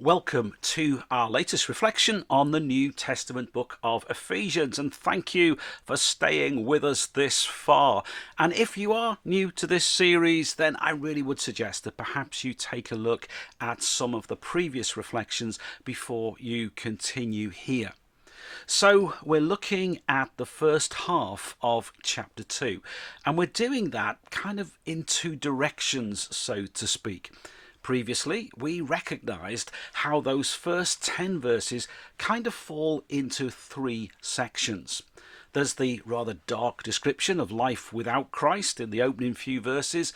Welcome to our latest reflection on the New Testament book of Ephesians, and thank you for staying with us this far. And if you are new to this series, then I really would suggest that perhaps you take a look at some of the previous reflections before you continue here. So we're looking at the first half of chapter 2, and we're doing that kind of in two directions, so to speak. Previously, we recognized how those first 10 verses kind of fall into three sections. There's the rather dark description of life without Christ in the opening few verses,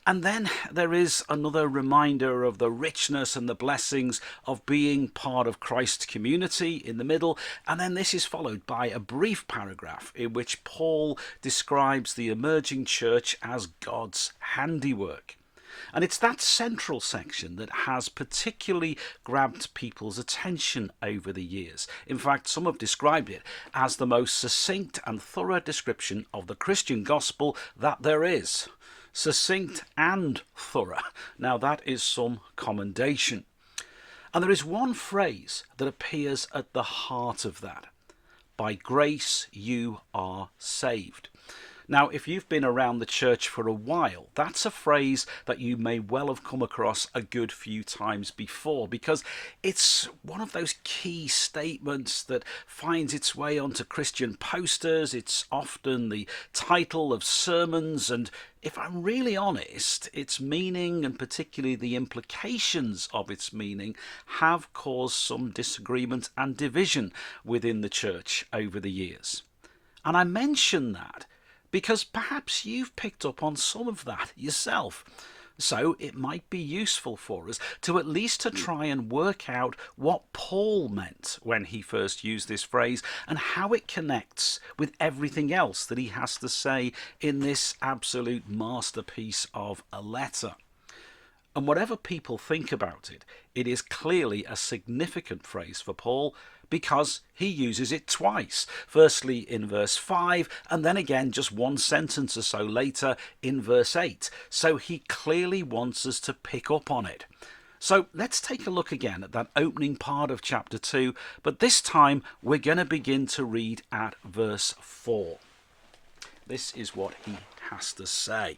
and then there is another reminder of the richness and the blessings of being part of Christ's community in the middle, and then this is followed by a brief paragraph in which Paul describes the emerging church as God's handiwork. And it's that central section that has particularly grabbed people's attention over the years. In fact, some have described it as the most succinct and thorough description of the Christian gospel that there is. Succinct and thorough. Now that is some commendation. And there is one phrase that appears at the heart of that. By grace you are saved. Now, if you've been around the church for a while, that's a phrase that you may well have come across a good few times before, because it's one of those key statements that finds its way onto Christian posters. It's often the title of sermons, and if I'm really honest, its meaning, and particularly the implications of its meaning, have caused some disagreement and division within the church over the years. And I mention that because perhaps you've picked up on some of that yourself. So it might be useful for us to at least to try and work out what Paul meant when he first used this phrase and how it connects with everything else that he has to say in this absolute masterpiece of a letter. And whatever people think about it, it is clearly a significant phrase for Paul because he uses it twice. Firstly in verse 5 and then again just one sentence or so later in verse 8. So he clearly wants us to pick up on it. So let's take a look again at that opening part of chapter 2, but this time we're going to begin to read at verse 4. This is what he has to say.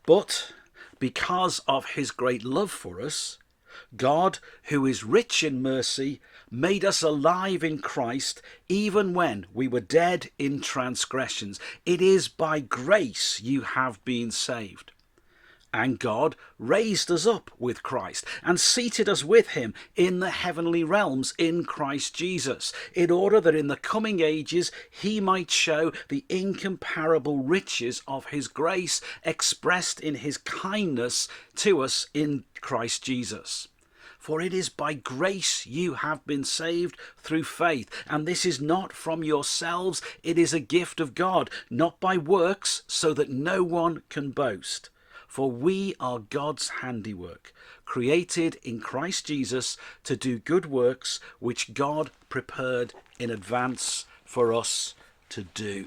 But because of his great love for us, God, who is rich in mercy, made us alive in Christ even when we were dead in transgressions. It is by grace you have been saved. And God raised us up with Christ and seated us with him in the heavenly realms in Christ Jesus, in order that in the coming ages he might show the incomparable riches of his grace expressed in his kindness to us in Christ Jesus. For it is by grace you have been saved through faith, and this is not from yourselves, it is a gift of God, not by works, so that no one can boast. For we are God's handiwork, created in Christ Jesus to do good works, which God prepared in advance for us to do.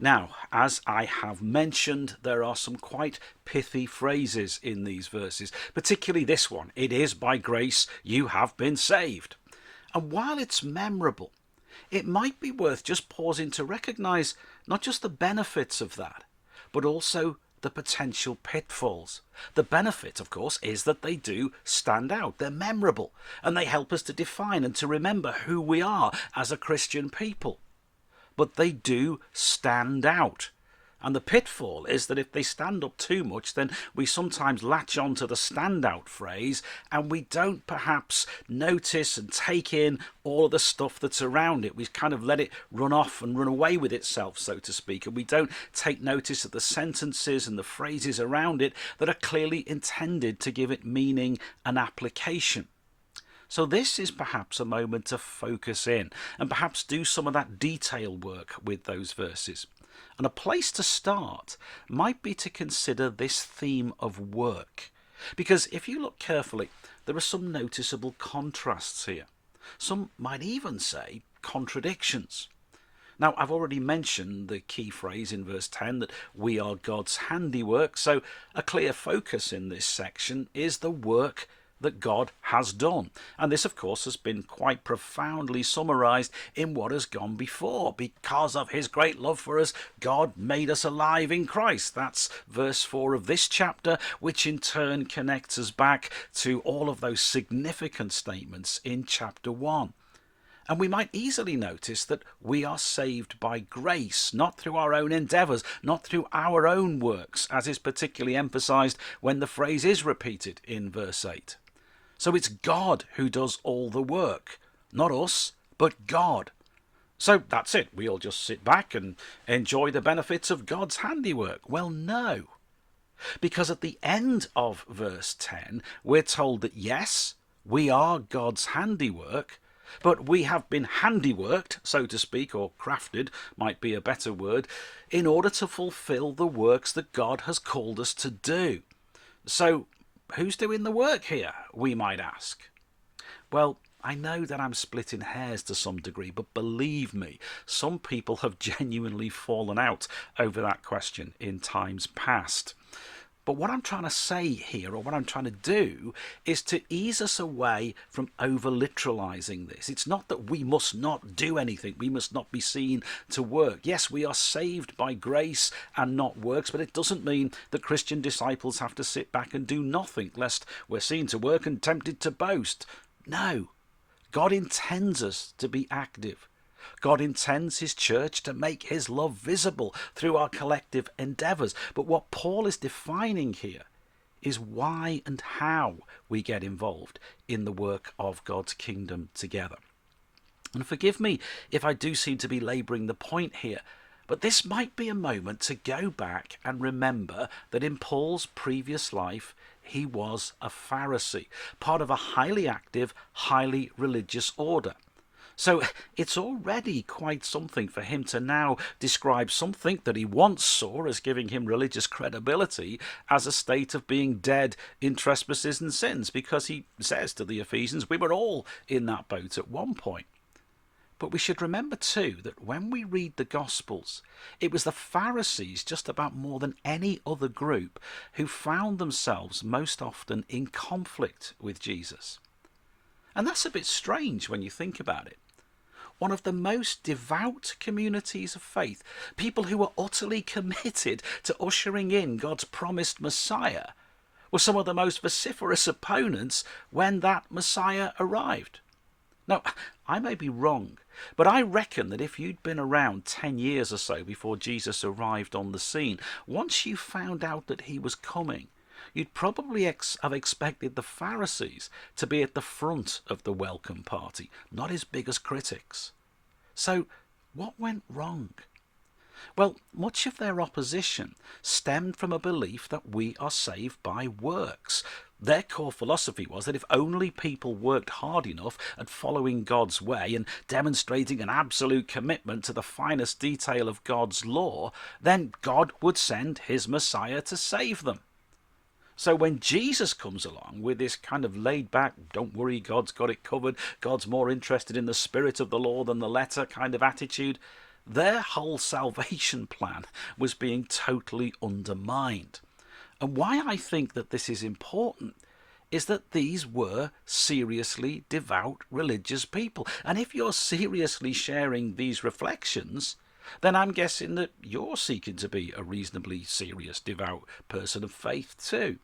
Now, as I have mentioned, there are some quite pithy phrases in these verses, particularly this one, it is by grace you have been saved. And while it's memorable, it might be worth just pausing to recognise not just the benefits of that, but also the potential pitfalls. The benefit, of course, is that they do stand out. They're memorable, and they help us to define and to remember who we are as a Christian people. But they do stand out. And the pitfall is that if they stand up too much, then we sometimes latch on to the standout phrase and we don't perhaps notice and take in all of the stuff that's around it. We kind of let it run off and run away with itself, so to speak, and we don't take notice of the sentences and the phrases around it that are clearly intended to give it meaning and application. So this is perhaps a moment to focus in and perhaps do some of that detail work with those verses. And a place to start might be to consider this theme of work. Because if you look carefully, there are some noticeable contrasts here. Some might even say contradictions. Now, I've already mentioned the key phrase in verse 10 that we are God's handiwork, so a clear focus in this section is the work that God has done. And this, of course, has been quite profoundly summarized in what has gone before. Because of his great love for us, God made us alive in Christ. That's verse 4 of this chapter, which in turn connects us back to all of those significant statements in chapter 1. And we might easily notice that we are saved by grace, not through our own endeavours, not through our own works, as is particularly emphasised when the phrase is repeated in verse 8. So it's God who does all the work, not us, but God. So that's it, we all just sit back and enjoy the benefits of God's handiwork. Well, no. Because at the end of verse 10, we're told that yes, we are God's handiwork, but we have been handiworked, so to speak, or crafted might be a better word, in order to fulfill the works that God has called us to do. So who's doing the work here, we might ask? Well, I know that I'm splitting hairs to some degree, but believe me, some people have genuinely fallen out over that question in times past. But what I'm trying to say here, or what I'm trying to do, is to ease us away from over-literalizing this. It's not that we must not do anything, we must not be seen to work. Yes, we are saved by grace and not works, but it doesn't mean that Christian disciples have to sit back and do nothing, lest we're seen to work and tempted to boast. No, God intends us to be active. God intends his church to make his love visible through our collective endeavours. But what Paul is defining here is why and how we get involved in the work of God's kingdom together. And forgive me if I do seem to be labouring the point here, but this might be a moment to go back and remember that in Paul's previous life, he was a Pharisee, part of a highly active, highly religious order. So it's already quite something for him to now describe something that he once saw as giving him religious credibility as a state of being dead in trespasses and sins, because he says to the Ephesians, we were all in that boat at one point. But we should remember too that when we read the Gospels, it was the Pharisees just about more than any other group who found themselves most often in conflict with Jesus. And that's a bit strange when you think about it. One of the most devout communities of faith, people who were utterly committed to ushering in God's promised Messiah, were some of the most vociferous opponents when that Messiah arrived. Now, I may be wrong, but I reckon that if you'd been around 10 years or so before Jesus arrived on the scene, once you found out that he was coming, you'd probably have expected the Pharisees to be at the front of the welcome party, not his biggest critics. So, what went wrong? Well, much of their opposition stemmed from a belief that we are saved by works. Their core philosophy was that if only people worked hard enough at following God's way and demonstrating an absolute commitment to the finest detail of God's law, then God would send his Messiah to save them. So when Jesus comes along with this kind of laid back, don't worry, God's got it covered, God's more interested in the spirit of the law than the letter kind of attitude, their whole salvation plan was being totally undermined. And why I think that this is important is that these were seriously devout religious people. And if you're seriously sharing these reflections, then I'm guessing that you're seeking to be a reasonably serious, devout person of faith too.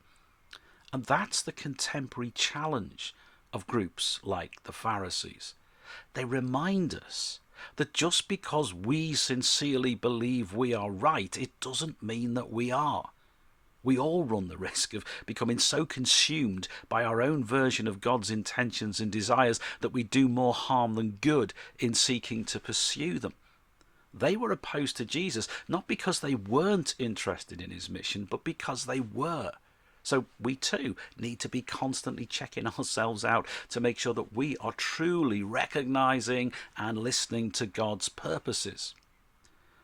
And that's the contemporary challenge of groups like the Pharisees. They remind us that just because we sincerely believe we are right, it doesn't mean that we are. We all run the risk of becoming so consumed by our own version of God's intentions and desires that we do more harm than good in seeking to pursue them. They were opposed to Jesus, not because they weren't interested in his mission, but because they were. So we too need to be constantly checking ourselves out to make sure that we are truly recognizing and listening to God's purposes.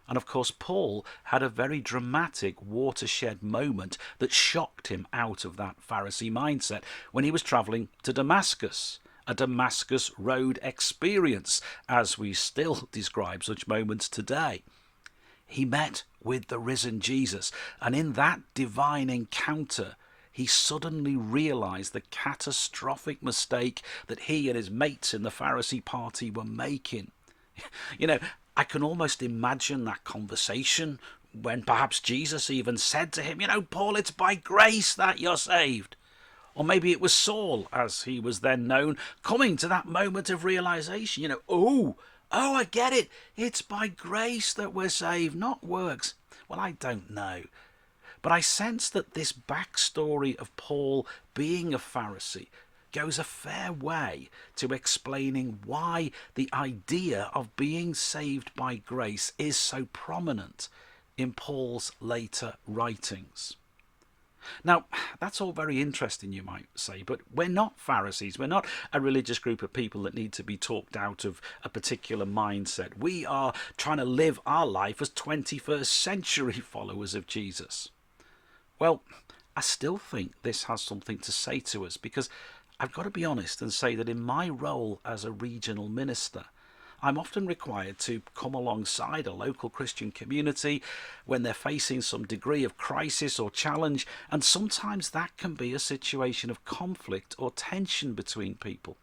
And of course, Paul had a very dramatic watershed moment that shocked him out of that Pharisee mindset when he was travelling to Damascus. a Damascus Road experience, as we still describe such moments today. He met with the risen Jesus, and in that divine encounter, he suddenly realized the catastrophic mistake that he and his mates in the Pharisee party were making. You know, I can almost imagine that conversation when perhaps Jesus even said to him, Paul, it's by grace that you're saved. Or maybe it was Saul, as he was then known, coming to that moment of realization, I get it. It's by grace that we're saved, not works. Well, I don't know. But I sense that this backstory of Paul being a Pharisee goes a fair way to explaining why the idea of being saved by grace is so prominent in Paul's later writings. Now, that's all very interesting, you might say, but we're not Pharisees. We're not a religious group of people that need to be talked out of a particular mindset. We are trying to live our life as 21st century followers of Jesus. Well, I still think this has something to say to us, because I've got to be honest and say that in my role as a regional minister, I'm often required to come alongside a local Christian community when they're facing some degree of crisis or challenge, and sometimes that can be a situation of conflict or tension between people.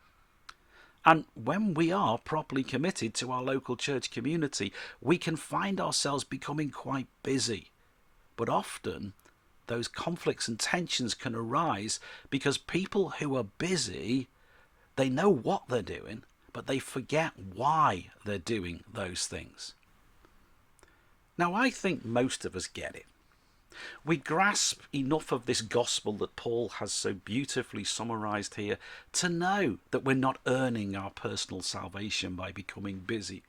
And when we are properly committed to our local church community, we can find ourselves becoming quite busy. But often, those conflicts and tensions can arise because people who are busy, they know what they're doing, but they forget why they're doing those things. Now, I think most of us get it. We grasp enough of this gospel that Paul has so beautifully summarized here to know that we're not earning our personal salvation by becoming busy.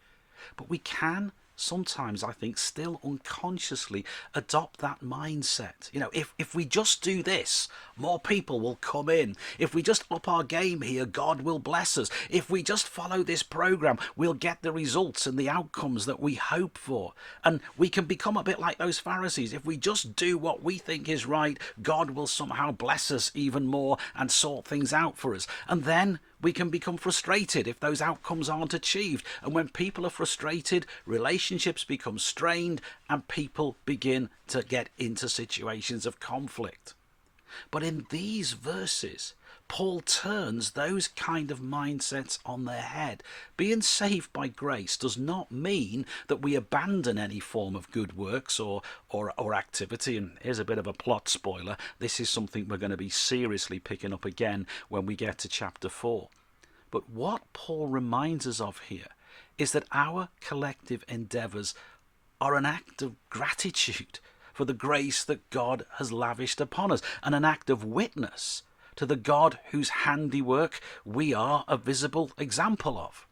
But we can sometimes, I think, still unconsciously adopt that mindset. If we just do this, more people will come in. If we just up our game here, God will bless us. If we just follow this program, we'll get the results and the outcomes that we hope for. And we can become a bit like those Pharisees. If we just do what we think is right, God will somehow bless us even more and sort things out for us. And then we can become frustrated if those outcomes aren't achieved. And when people are frustrated, relationships become strained and people begin to get into situations of conflict. But in these verses, Paul turns those kind of mindsets on their head. Being saved by grace does not mean that we abandon any form of good works or activity. And here's a bit of a plot spoiler. This is something we're going to be seriously picking up again when we get to chapter 4. But what Paul reminds us of here is that our collective endeavours are an act of gratitude for the grace that God has lavished upon us, and an act of witness to the God whose handiwork we are a visible example of.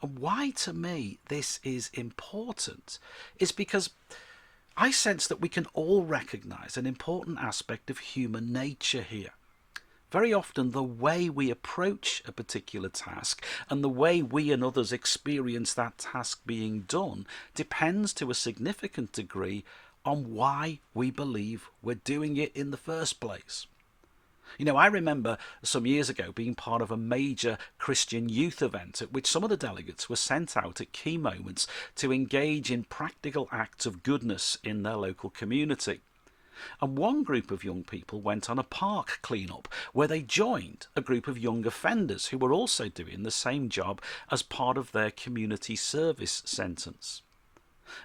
And why, to me, this is important is because I sense that we can all recognise an important aspect of human nature here. Very often the way we approach a particular task and the way we and others experience that task being done depends to a significant degree on why we believe we're doing it in the first place. I remember some years ago being part of a major Christian youth event at which some of the delegates were sent out at key moments to engage in practical acts of goodness in their local community. And one group of young people went on a park clean-up where they joined a group of young offenders who were also doing the same job as part of their community service sentence.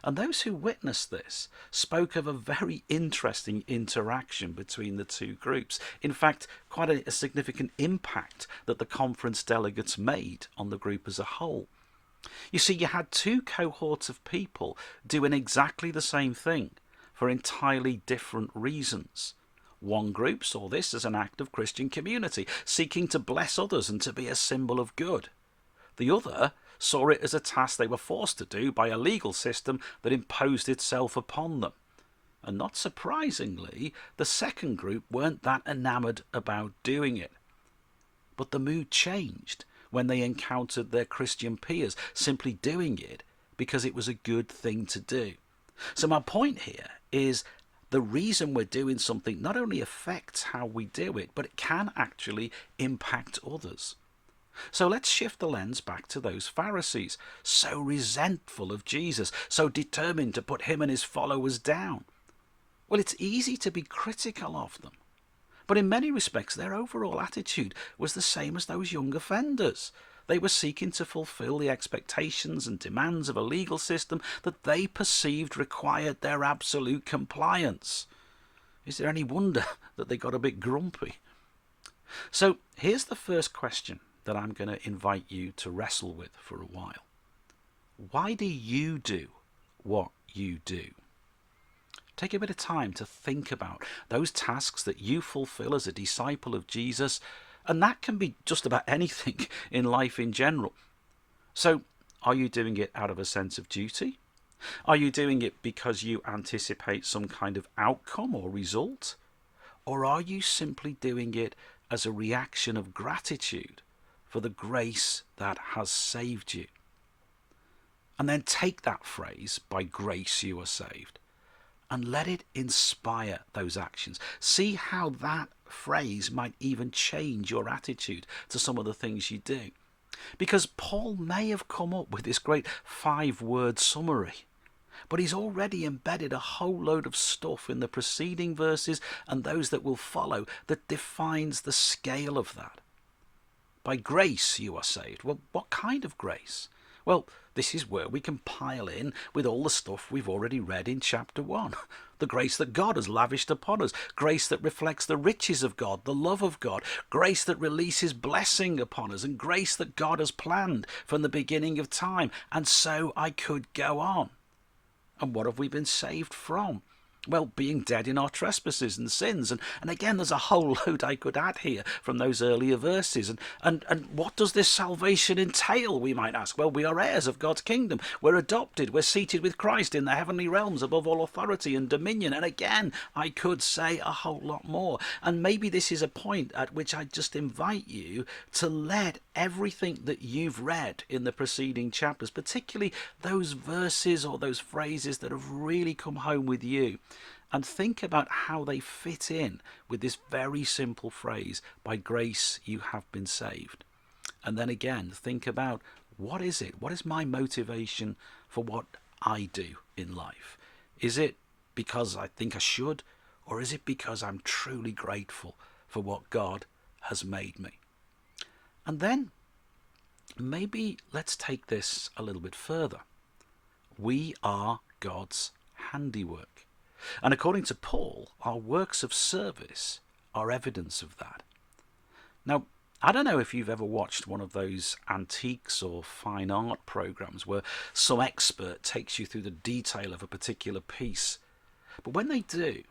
And those who witnessed this spoke of a very interesting interaction between the two groups. In fact, quite a significant impact that the conference delegates made on the group as a whole. You see, you had two cohorts of people doing exactly the same thing for entirely different reasons. One group saw this as an act of Christian community, seeking to bless others and to be a symbol of good. The other saw it as a task they were forced to do by a legal system that imposed itself upon them. And not surprisingly, the second group weren't that enamoured about doing it. But the mood changed when they encountered their Christian peers simply doing it because it was a good thing to do. So my point here is the reason we're doing something not only affects how we do it, but it can actually impact others. So let's shift the lens back to those Pharisees, so resentful of Jesus, so determined to put him and his followers down. Well, it's easy to be critical of them, but in many respects their overall attitude was the same as those young offenders. They were seeking to fulfill the expectations and demands of a legal system that they perceived required their absolute compliance. Is there any wonder that they got a bit grumpy? So here's the first question that I'm going to invite you to wrestle with for a while. Why do you do what you do? Take a bit of time to think about those tasks that you fulfill as a disciple of Jesus, and that can be just about anything in life in general. So, are you doing it out of a sense of duty? Are you doing it because you anticipate some kind of outcome or result? Or are you simply doing it as a reaction of gratitude for the grace that has saved you? And then take that phrase, by grace you are saved, and let it inspire those actions. See how that phrase might even change your attitude to some of the things you do. Because Paul may have come up with this great 5-word summary, but he's already embedded a whole load of stuff in the preceding verses and those that will follow that defines the scale of that. By grace you are saved. Well, what kind of grace? Well, this is where we can pile in with all the stuff we've already read in chapter 1. The grace that God has lavished upon us. Grace that reflects the riches of God, the love of God. Grace that releases blessing upon us. And grace that God has planned from the beginning of time. And so I could go on. And what have we been saved from? Well, being dead in our trespasses and sins. And again, there's a whole load I could add here from those earlier verses. And what does this salvation entail, we might ask? Well, we are heirs of God's kingdom. We're adopted. We're seated with Christ in the heavenly realms above all authority and dominion. And again, I could say a whole lot more. And maybe this is a point at which I just invite you to let everything that you've read in the preceding chapters, particularly those verses or those phrases that have really come home with you, and think about how they fit in with this very simple phrase, by grace you have been saved. And then again, think about, what is it? What is my motivation for what I do in life? Is it because I think I should, or is it because I'm truly grateful for what God has made me? And then maybe let's take this a little bit further. We are God's handiwork. And according to Paul, our works of service are evidence of that. Now, I don't know if you've ever watched one of those antiques or fine art programs where some expert takes you through the detail of a particular piece. But when they do,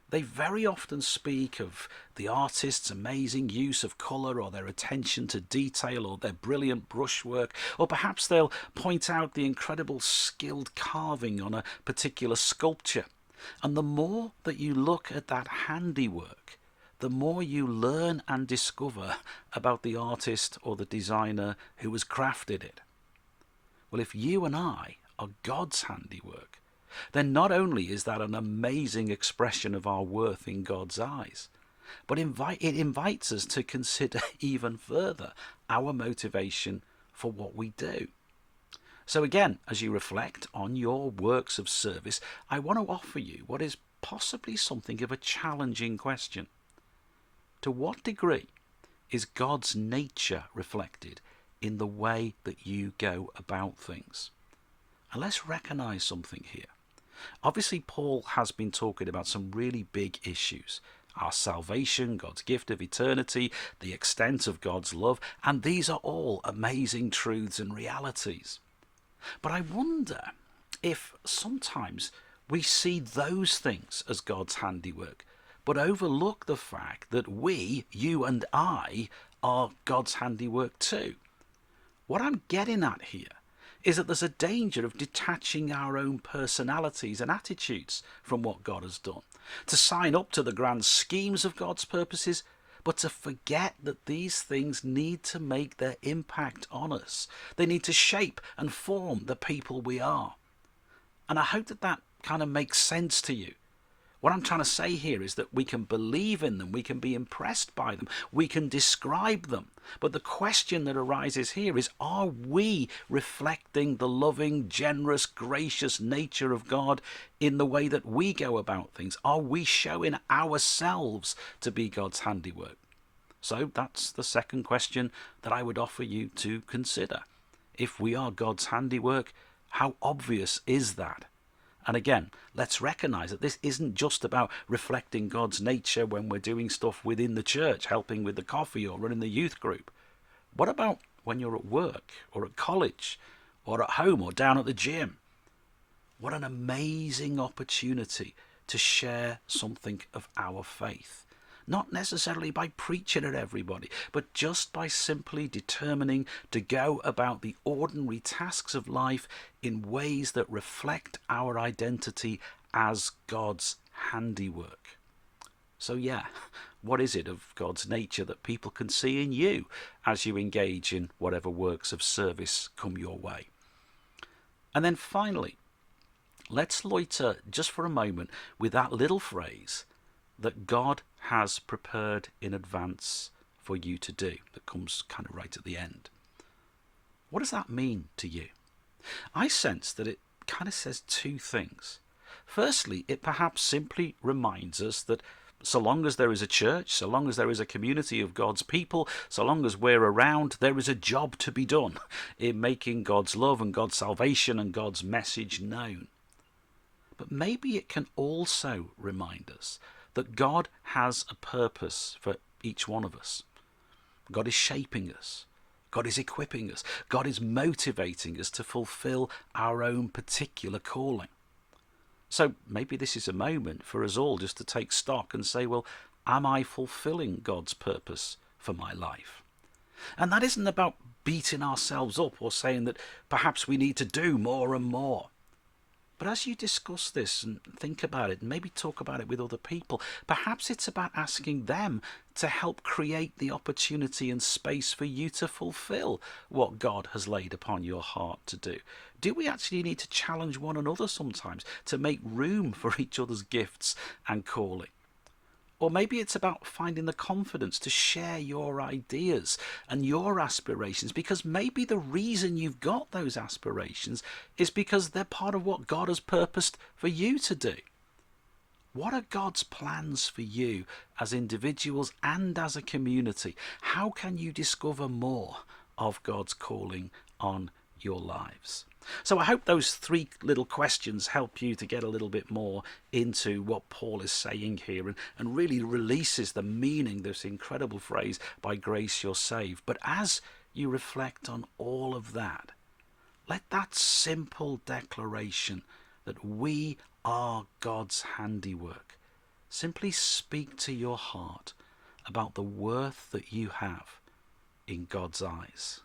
they very often speak of the artist's amazing use of colour, or their attention to detail, or their brilliant brushwork, or perhaps they'll point out the incredible skilled carving on a particular sculpture. And the more that you look at that handiwork, the more you learn and discover about the artist or the designer who has crafted it. Well, if you and I are God's handiwork, then not only is that an amazing expression of our worth in God's eyes, but it invites us to consider even further our motivation for what we do. So again, as you reflect on your works of service, I want to offer you what is possibly something of a challenging question. To what degree is God's nature reflected in the way that you go about things? And let's recognize something here. Obviously, Paul has been talking about some really big issues. Our salvation, God's gift of eternity, the extent of God's love, and these are all amazing truths and realities. But I wonder if sometimes we see those things as God's handiwork, but overlook the fact that we, you and I, are God's handiwork too. What I'm getting at here is that there's a danger of detaching our own personalities and attitudes from what God has done, to sign up to the grand schemes of God's purposes, but to forget that these things need to make their impact on us. They need to shape and form the people we are. And I hope that kind of makes sense to you. What I'm trying to say here is that we can believe in them, we can be impressed by them, we can describe them. But the question that arises here is, are we reflecting the loving, generous, gracious nature of God in the way that we go about things? Are we showing ourselves to be God's handiwork? So that's the second question that I would offer you to consider. If we are God's handiwork, how obvious is that? And again, let's recognize that this isn't just about reflecting God's nature when we're doing stuff within the church, helping with the coffee or running the youth group. What about when you're at work or at college or at home or down at the gym? What an amazing opportunity to share something of our faith. Not necessarily by preaching at everybody, but just by simply determining to go about the ordinary tasks of life in ways that reflect our identity as God's handiwork. So yeah, what is it of God's nature that people can see in you as you engage in whatever works of service come your way? And then finally, let's loiter just for a moment with that little phrase that God has prepared in advance for you to do, that comes kind of right at the end. What does that mean to you? I sense that it kind of says two things. Firstly, it perhaps simply reminds us that so long as there is a church, so long as there is a community of God's people, so long as we're around, there is a job to be done in making God's love and God's salvation and God's message known. But maybe it can also remind us that God has a purpose for each one of us. God is shaping us. God is equipping us. God is motivating us to fulfill our own particular calling. So maybe this is a moment for us all just to take stock and say, well, am I fulfilling God's purpose for my life? And that isn't about beating ourselves up or saying that perhaps we need to do more and more. But as you discuss this and think about it and maybe talk about it with other people, perhaps it's about asking them to help create the opportunity and space for you to fulfill what God has laid upon your heart to do. Do we actually need to challenge one another sometimes to make room for each other's gifts and calling? Or maybe it's about finding the confidence to share your ideas and your aspirations, because maybe the reason you've got those aspirations is because they're part of what God has purposed for you to do. What are God's plans for you as individuals and as a community? How can you discover more of God's calling on your lives? So I hope those three little questions help you to get a little bit more into what Paul is saying here and really releases the meaning of this incredible phrase, by grace you're saved. But as you reflect on all of that, let that simple declaration that we are God's handiwork simply speak to your heart about the worth that you have in God's eyes.